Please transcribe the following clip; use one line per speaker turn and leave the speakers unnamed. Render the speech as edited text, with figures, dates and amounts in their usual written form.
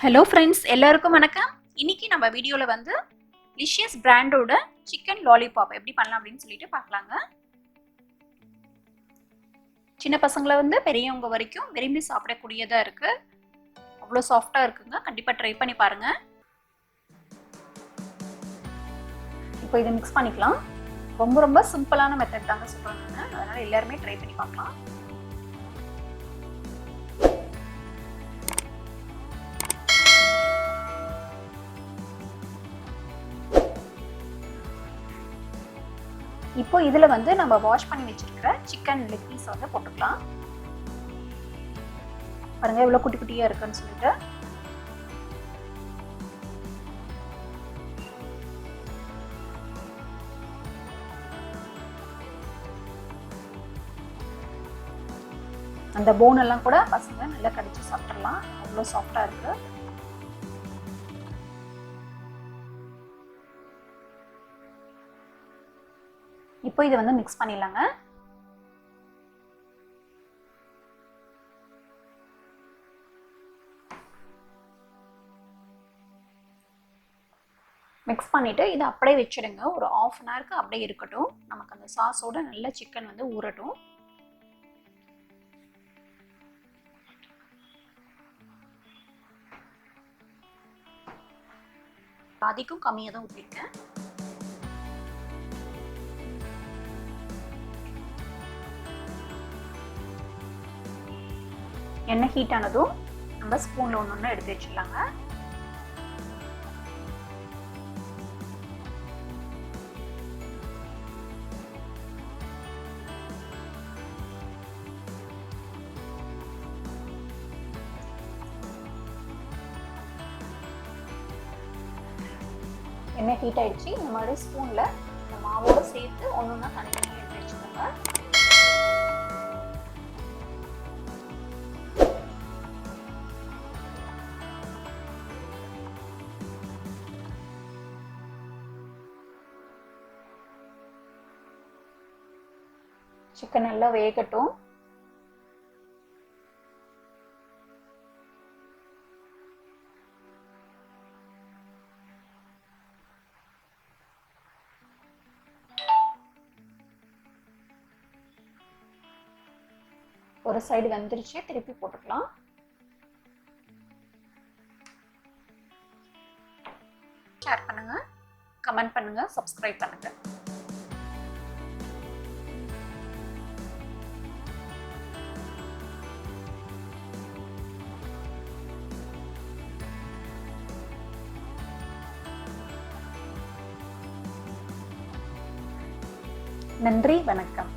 Hello friends, எல்லாருக்கும் வணக்கம். இன்னைக்கு நம்ம வீடியோவில் வந்து லிஷியஸ் பிராண்டோட சிக்கன் லாலிபாப் எப்படி பண்ணலாம் அப்படின்னு சொல்லிட்டு பார்க்கலாங்க. சின்ன பசங்களை வந்து பெரியவங்க வரைக்கும் விரும்பி சாப்பிடக்கூடியதாக இருக்கு. அவ்வளோ சாஃப்டாக இருக்குங்க. கண்டிப்பாக ட்ரை பண்ணி பாருங்க. இப்போ இதை மிக்ஸ் பண்ணிக்கலாம். ரொம்ப ரொம்ப சிம்பிளான மெத்தட் தாங்க சொல்கிறேன் நான். அதனால எல்லாருமே ட்ரை பண்ணி பார்க்கலாம். இப்போ இதுல வந்து நம்ம வாஷ் பண்ணி வச்சிருக்கிற சிக்கன் லெக் பீஸ் வந்து போட்டுக்கலாம். பாருங்க இவ்வளவு குட்டி குட்டியா இருக்குன்னு சொல்லிட்டு. அந்த போன் எல்லாம் கூட பசங்க நல்லா கடிச்சு சாப்பிடலாம். அவ்வளவு சாஃப்டா இருக்கு. இப்போ இதை வந்து மிக்ஸ் பண்ணிடலாங்க. மிக்ஸ் பண்ணிட்டு இதை அப்படியே வச்சிடுங்க. ஒரு ½ அன் ஹவருக்கு அப்படியே இருக்கட்டும். நமக்கு அந்த சாஸோட நல்ல சிக்கன் வந்து ஊறட்டும். பாதிக்கும் கம்மியாக தான் ஊற்றிருக்கேன். எண்ணெய் ஹீட் ஆனதும் நம்ம ஸ்பூன்ல ஒன்று எடுத்து வச்சிடலாங்க. எண்ணெய் ஹீட் ஆயிடுச்சு. இந்த மாதிரி ஸ்பூன்ல இந்த மாவோட சேர்த்து ஒன்னொன்னா தனித்தனியாக எடுத்து வச்சுக்கோங்க. சிக்கன் நல்லா வேகட்டும். ஒரு சைடு வெந்துருச்சு, திருப்பி போட்டுக்கலாம். ஷேர் பண்ணுங்க, கமெண்ட் பண்ணுங்க, சப்ஸ்கிரைப் பண்ணுங்க. நன்றி, வணக்கம்.